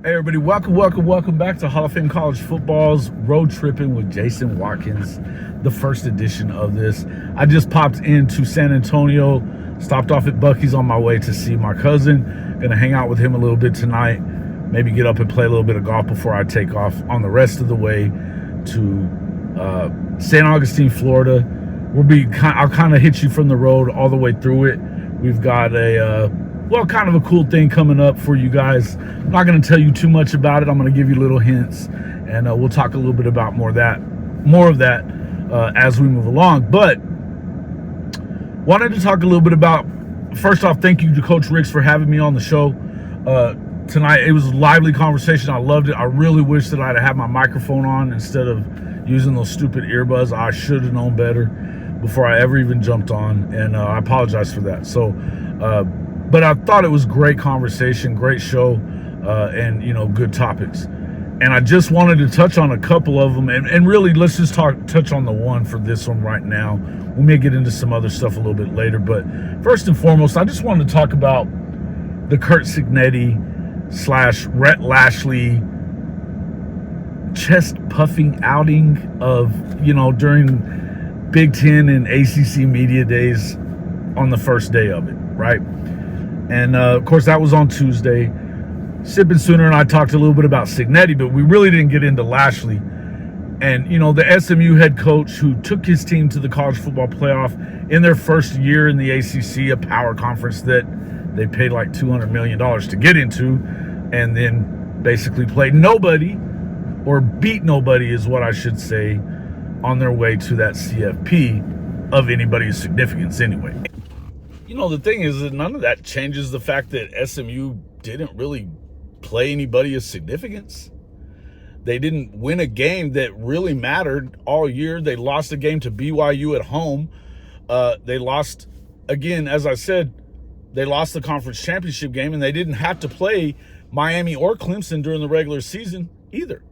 Hey everybody, welcome back to HOF College Football's Road Tripping with Jason Watkins, the first edition of this. I just popped into San Antonio, stopped off at Buc-ee's on my way to see my cousin. Gonna hang out with him a little bit tonight, maybe get up and play a little bit of golf before I take off on the rest of the way to St. Augustine, Florida. I'll kind of hit you from the road all the way through it. We've got kind of a cool thing coming up for you guys. I'm not going to tell you too much about it. I'm going to give you little hints, and we'll talk a little bit about more of that as we move along. But wanted to talk a little bit about, first off, thank you to Coach Ricks for having me on the show tonight. It was a lively conversation. I loved it. I really wish that I'd have my microphone on instead of using those stupid earbuds. I should have known better before I ever even jumped on, and I apologize for that. So, but I thought it was great conversation, great show, and good topics. And I just wanted to touch on a couple of them, and really let's just touch on the one for this one right now. We may get into some other stuff a little bit later, but first and foremost, I just wanted to talk about the Curt Cignetti / Rhett Lashlee chest puffing outing of during Big Ten and ACC media days on the first day of it, right? And of course that was on Tuesday. Sipping Sooner and I talked a little bit about Cignetti, but we really didn't get into Lashlee. And the SMU head coach who took his team to the college football playoff in their first year in the ACC, a power conference that they paid like $200 million to get into, and then basically played nobody, or beat nobody is what I should say, on their way to that CFP of anybody's significance anyway. The thing is that none of that changes the fact that SMU didn't really play anybody of significance. They didn't win a game that really mattered all year. They lost a game to BYU at home. They lost, again, as I said, they lost the conference championship game, and they didn't have to play Miami or Clemson during the regular season either.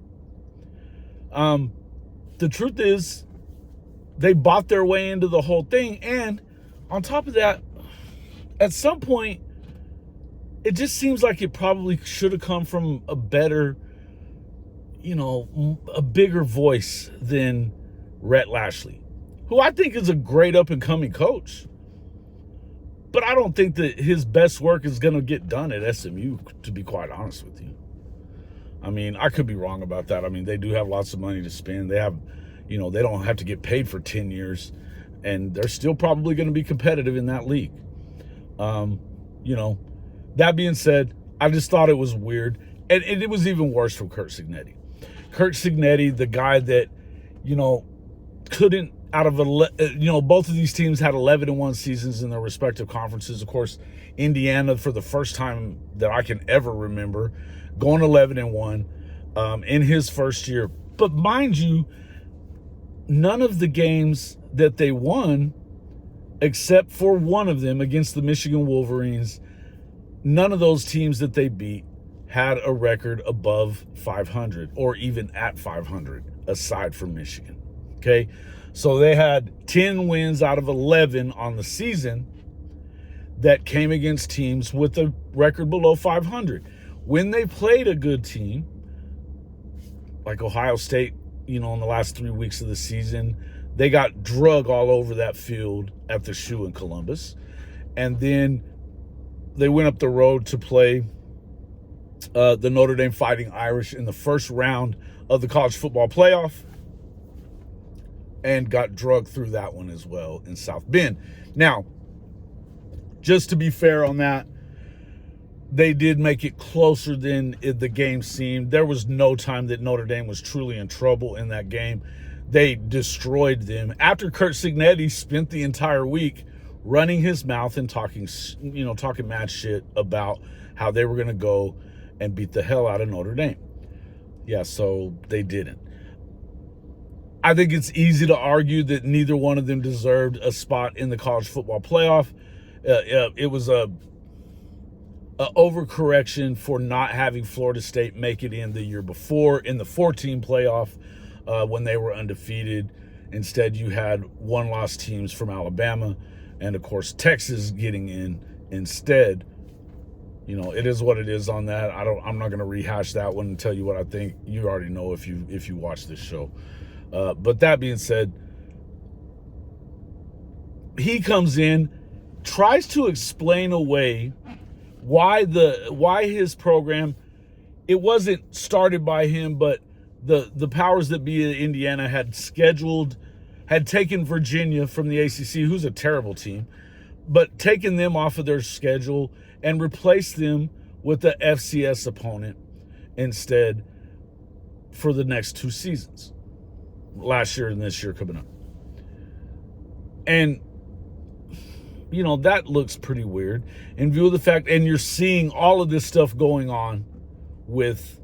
The truth is, they bought their way into the whole thing, and on top of that, at some point, it just seems like it probably should have come from a better, a bigger voice than Rhett Lashlee, who I think is a great up-and-coming coach. But I don't think that his best work is going to get done at SMU, to be quite honest with you. I mean, I could be wrong about that. I mean, they do have lots of money to spend. They have, they don't have to get paid for 10 years, and they're still probably going to be competitive in that league. That being said, I just thought it was weird. And it was even worse from Curt Cignetti. Curt Cignetti, the guy that, couldn't, out of, both of these teams had 11-1 seasons in their respective conferences. Of course, Indiana, for the first time that I can ever remember, going 11-1 in his first year. But mind you, none of the games that they won, except for one of them against the Michigan Wolverines, none of those teams that they beat had a record above 500 or even at 500, aside from Michigan. Okay, so they had 10 wins out of 11 on the season that came against teams with a record below 500. When they played a good team, like Ohio State, in the last 3 weeks of the season, they got drug all over that field at the Shoe in Columbus. And then they went up the road to play the Notre Dame Fighting Irish in the first round of the college football playoff, and got drugged through that one as well in South Bend. Now, just to be fair on that, they did make it closer than the game seemed. There was no time that Notre Dame was truly in trouble in that game. They destroyed them after Curt Cignetti spent the entire week running his mouth and talking mad shit about how they were going to go and beat the hell out of Notre Dame. Yeah, so they didn't. I think it's easy to argue that neither one of them deserved a spot in the college football playoff. It was a overcorrection for not having Florida State make it in the year before in the 4-team playoff when they were undefeated. Instead, you had one-loss teams from Alabama and, of course, Texas getting in instead. It is what it is on that. I'm not going to rehash that one and tell you what I think. You already know if you watch this show. But that being said, he comes in, tries to explain away why his program, it wasn't started by him, but the powers that be in Indiana had taken Virginia from the ACC, who's a terrible team, but taken them off of their schedule and replaced them with the FCS opponent instead for the next 2 seasons, last year and this year coming up. And that looks pretty weird in view of the fact, and you're seeing all of this stuff going on with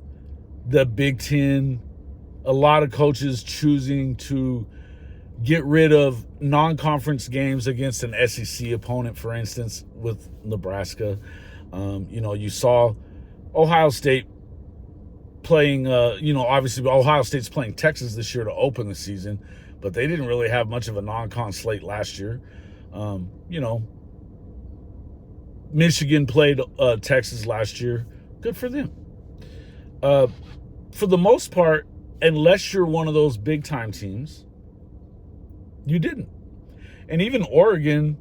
the Big Ten, a lot of coaches choosing to get rid of non-conference games against an SEC opponent, for instance, with Nebraska. You saw Ohio State playing, obviously Ohio State's playing Texas this year to open the season, but they didn't really have much of a non-con slate last year. Michigan played Texas last year. Good for them. For the most part, unless you're one of those big-time teams, you didn't. And even Oregon,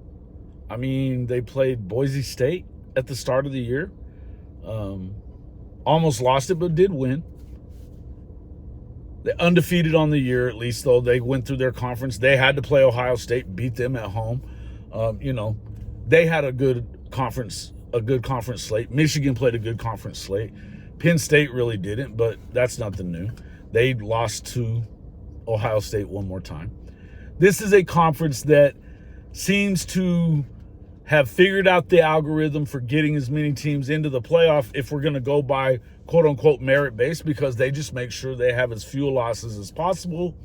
they played Boise State at the start of the year. Almost lost it, but did win. They're undefeated on the year, at least, though. They went through their conference. They had to play Ohio State, beat them at home. They had a good conference slate. Michigan played a good conference slate. Penn State really didn't, but that's nothing new. They lost to Ohio State one more time. This is a conference that seems to have figured out the algorithm for getting as many teams into the playoff, if we're going to go by quote-unquote merit-based, because they just make sure they have as few losses as possible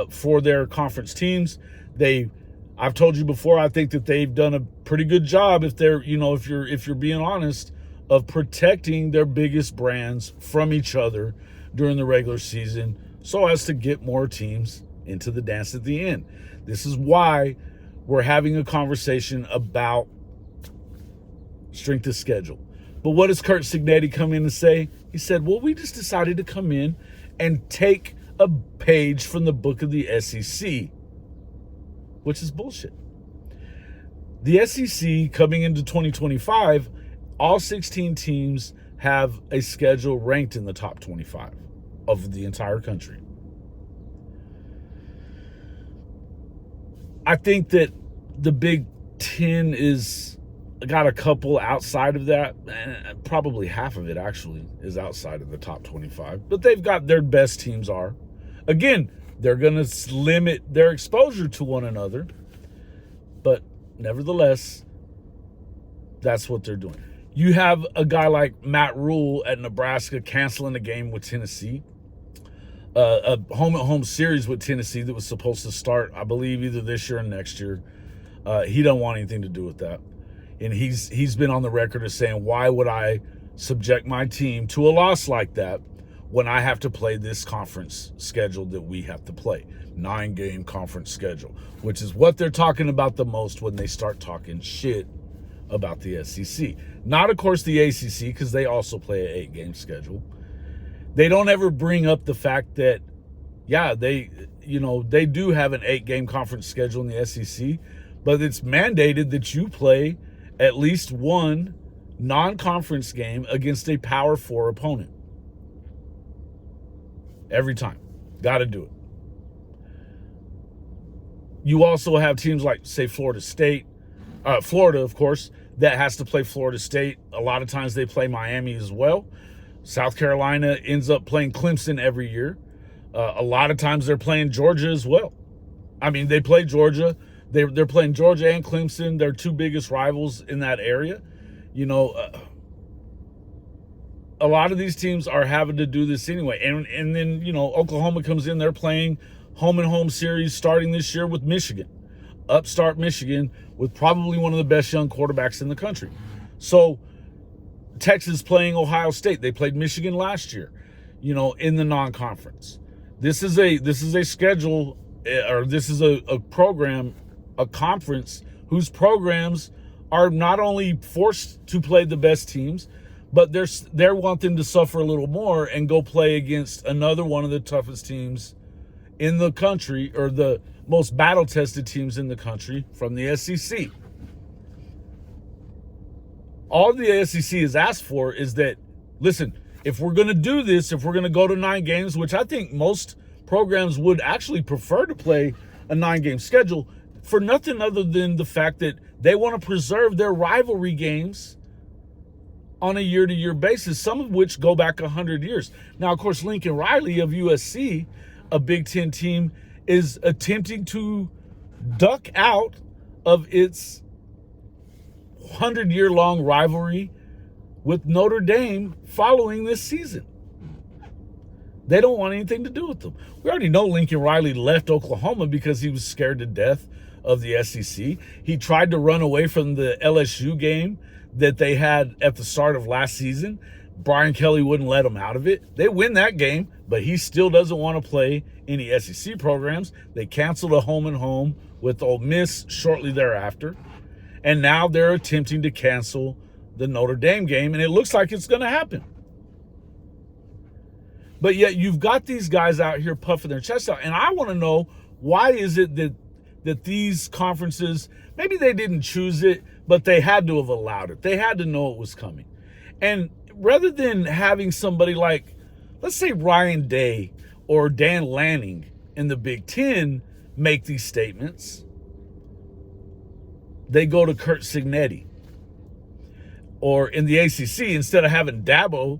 for their conference teams. I've told you before, I think that they've done a pretty good job, if you're being honest, of protecting their biggest brands from each other during the regular season so as to get more teams into the dance at the end. This is why we're having a conversation about strength of schedule. But what does Curt Cignetti come in and say? He said, well, we just decided to come in and take a page from the book of the SEC, which is bullshit. The SEC, coming into 2025, all 16 teams have a schedule ranked in the top 25 of the entire country. I think that the Big Ten got a couple outside of that. Probably half of it actually is outside of the top 25. But they've got their best teams are. Again, they're going to limit their exposure to one another. But nevertheless, that's what they're doing. You have a guy like Matt Rule at Nebraska canceling a game with Tennessee. A home-at-home series with Tennessee that was supposed to start, I believe, either this year or next year. He don't want anything to do with that. And he's been on the record as saying, why would I subject my team to a loss like that when I have to play this conference schedule that we have to play? 9-game conference schedule, which is what they're talking about the most when they start talking shit about the SEC. Not, of course, the ACC, because they also play an 8-game schedule. They don't ever bring up the fact that, they do have an 8-game conference schedule in the SEC, but it's mandated that you play at least one non-conference game against a Power 4 opponent. Every time. Got to do it. You also have teams like, say, Florida State, Florida, of course, that has to play Florida State. A lot of times they play Miami as well. South Carolina ends up playing Clemson every year. A lot of times they're playing Georgia as well. They play Georgia. They're playing Georgia and Clemson. They're two biggest rivals in that area. A lot of these teams are having to do this anyway. And then, Oklahoma comes in. They're playing home-and-home series starting this year with Michigan. Upstart Michigan with probably one of the best young quarterbacks in the country. So Texas playing Ohio State. They played Michigan last year, in the non-conference. This is a schedule, or this is a program, a conference whose programs are not only forced to play the best teams, but they want them to suffer a little more and go play against another one of the toughest teams in the country, or the most battle-tested teams in the country from the SEC. All the SEC has asked for is that, listen, if we're going to do this, if we're going to go to 9 games, which I think most programs would actually prefer to play a 9-game schedule, for nothing other than the fact that they want to preserve their rivalry games on a year-to-year basis, some of which go back 100 years. Now, of course, Lincoln Riley of USC, a Big Ten team, is attempting to duck out of its 100-year-long rivalry with Notre Dame following this season. They don't want anything to do with them. We already know Lincoln Riley left Oklahoma because he was scared to death of the SEC. He tried to run away from the LSU game that they had at the start of last season. Brian Kelly wouldn't let him out of it. They win that game, but he still doesn't want to play any SEC programs. They canceled a home and home with Ole Miss shortly thereafter. And now they're attempting to cancel the Notre Dame game, and it looks like it's going to happen. But yet you've got these guys out here puffing their chests out. And I want to know, why is it that these conferences, maybe they didn't choose it, but they had to have allowed it. They had to know it was coming. And rather than having somebody like, let's say, Ryan Day or Dan Lanning in the Big Ten make these statements, they go to Curt Cignetti. Or in the ACC, instead of having Dabo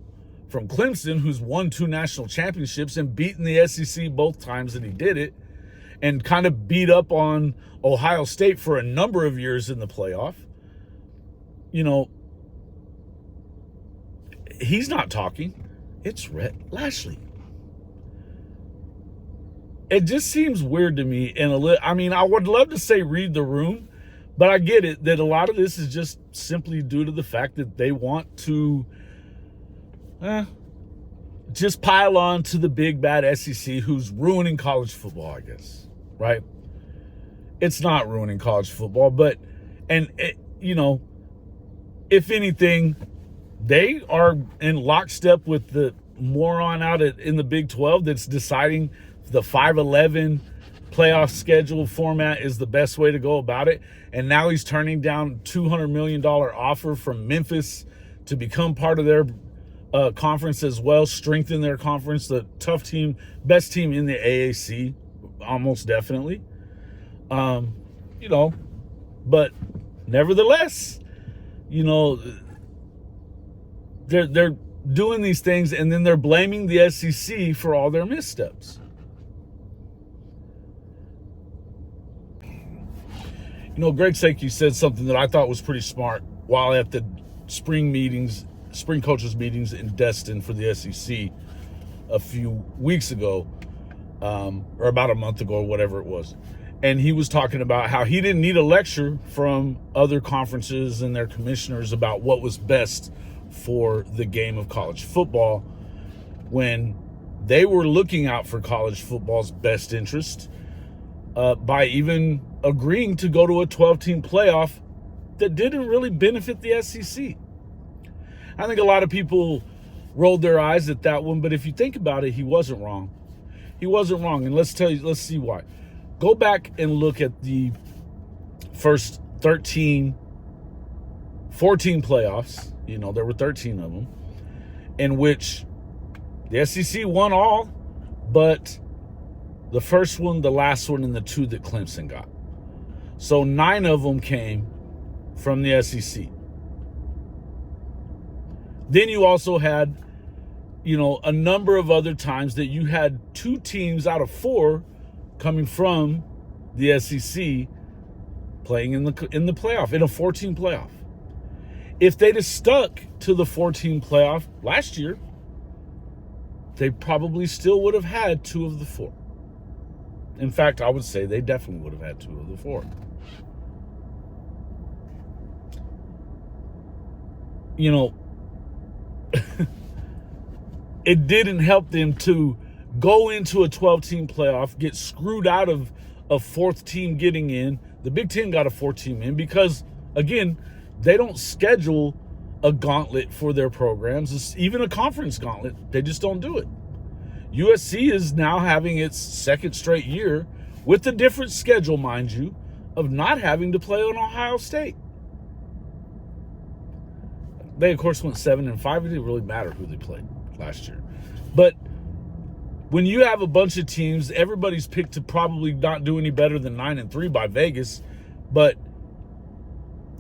from Clemson, who's won 2 national championships and beaten the SEC both times that he did it, and kind of beat up on Ohio State for a number of years in the playoff, you know, he's not talking. It's Rhett Lashlee. It just seems weird to me. And I would love to say read the room, but I get it that a lot of this is just simply due to the fact that they want to just pile on to the big bad SEC, who's ruining college football, I guess, right? It's not ruining college football, but, if anything, they are in lockstep with the moron out in the Big 12 that's deciding the 5-11 playoff schedule format is the best way to go about it. And now he's turning down $200 million offer from Memphis to become part of their conference as well, strengthen their conference, the tough team, best team in the AAC, almost definitely. But nevertheless, they're doing these things, and then they're blaming the SEC for all their missteps. Greg Sankey said something that I thought was pretty smart while at the spring coaches meetings in Destin for the SEC a few weeks ago, or about a month ago, or whatever it was. And he was talking about how he didn't need a lecture from other conferences and their commissioners about what was best for the game of college football when they were looking out for college football's best interest by even agreeing to go to a 12-team playoff that didn't really benefit the SEC. I think a lot of people rolled their eyes at that one, but if you think about it, he wasn't wrong. He wasn't wrong, and let's see why. Go back and look at the first 14 playoffs. There were 13 of them, in which the SEC won all, but the first one, the last one, and the 2 that Clemson got. So 9 of them came from the SEC. Then you also had, a number of other times that you had 2 teams out of 4 coming from the SEC playing in the playoff, in a 14 playoff. If they'd have stuck to the 14 playoff last year, they probably still would have had 2 of the 4. In fact, I would say they definitely would have had 2 of the 4. It didn't help them to go into a 12-team playoff, get screwed out of a 4th team getting in. The Big Ten got a 4th team in because, again, They don't schedule a gauntlet for their programs, it's even a conference gauntlet. They just don't do it. USC is now having its second straight year with a different schedule, mind you, of not having to play on Ohio State. They, of course, went 7-5. It didn't really matter who they played last year. But when you have a bunch of teams, everybody's picked to probably not do any better than 9-3 by Vegas. But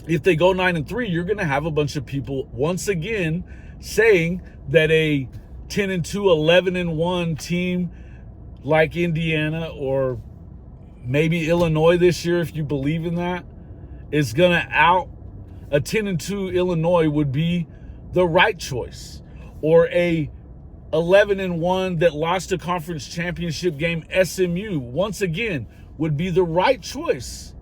if they go 9-3, you're going to have a bunch of people once again saying that a 10-2, 11-1 team like Indiana or maybe Illinois this year, if you believe in that, is going to out a 10-2 Illinois would be the right choice, or a 11-1 that lost a conference championship game, SMU, once again, would be the right choice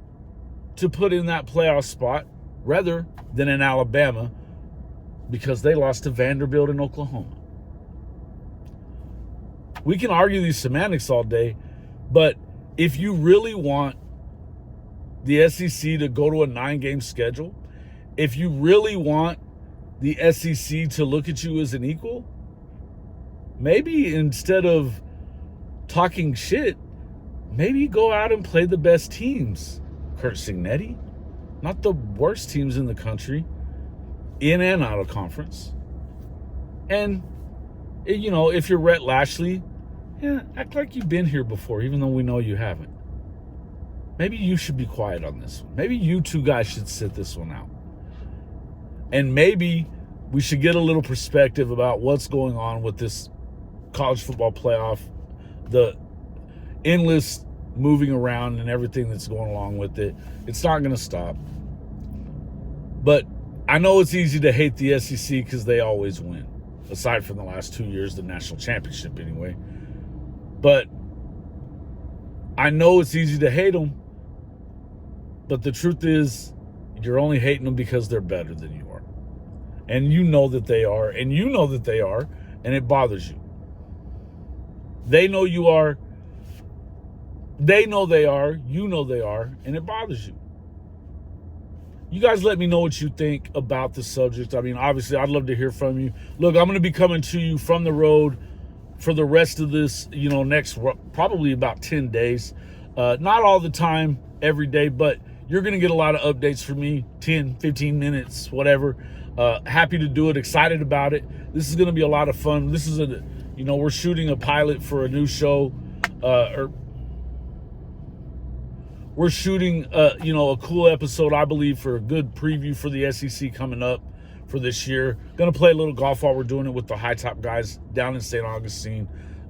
to put in that playoff spot rather than in Alabama because they lost to Vanderbilt in Oklahoma. We can argue these semantics all day, but if you really want the SEC to go to a 9-game schedule, if you really want the SEC to look at you as an equal, maybe instead of talking shit, maybe go out and play the best teams. Curt Cignetti, not the worst teams in the country, in and out of conference. And, you know, if you're Rhett Lashlee, yeah, act like you've been here before, even though we know you haven't. Maybe you should be quiet on this one. Maybe you two guys should sit this one out. And maybe we should get a little perspective about what's going on with this college football playoff, the endless moving around and everything that's going along with it. It's not going to stop. But I know it's easy to hate the SEC because they always win, aside from the last 2 years, the national championship anyway. But I know it's easy to hate them, but the truth is you're only hating them because they're better than you are. And you know that they are, and you know that they are, and it bothers you. They know you are, they know they are, you know they are, and it bothers you. You guys let me know what you think about the subject. I mean, obviously, I'd love to hear from you. Look, I'm going to be coming to you from the road for the rest of this, you know, next probably about 10 days. Not all the time, every day, but you're going to get a lot of updates from me, 10, 15 minutes, whatever. Happy to do it, excited about it. This is going to be a lot of fun. This is we're shooting a pilot for a new show, we're shooting, a cool episode, I believe, for a good preview for the SEC coming up for this year. Going to play a little golf while we're doing it with the high top guys down in St. Augustine.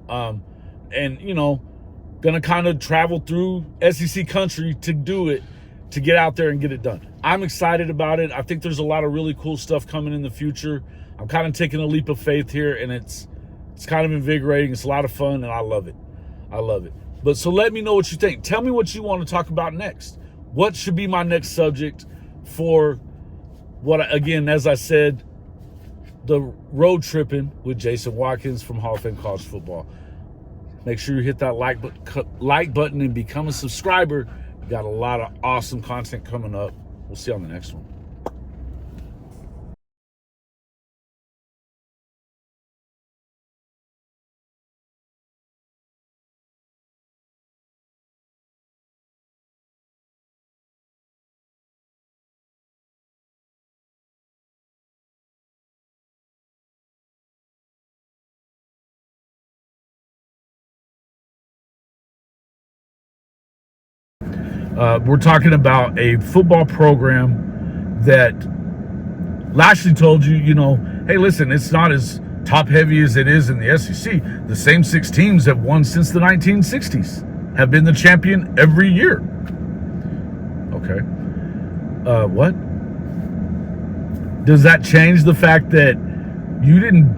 Going to kind of travel through SEC country to do it, to get out there and get it done. I'm excited about it. I think there's a lot of really cool stuff coming in the future. I'm kind of taking a leap of faith here, and it's kind of invigorating. It's a lot of fun, and I love it. I love it. But so let me know what you think. Tell me what you want to talk about next. What should be my next subject for again, as I said, the road tripping with Jason Watkins from HOF College Football. Make sure you hit that like button and become a subscriber. We got a lot of awesome content coming up. We'll see you on the next one. We're talking about a football program that Lashlee told you, hey, listen, it's not as top heavy as it is in the SEC. The same 6 teams have won since the 1960s, have been the champion every year. Okay. What? Does that change the fact that you didn't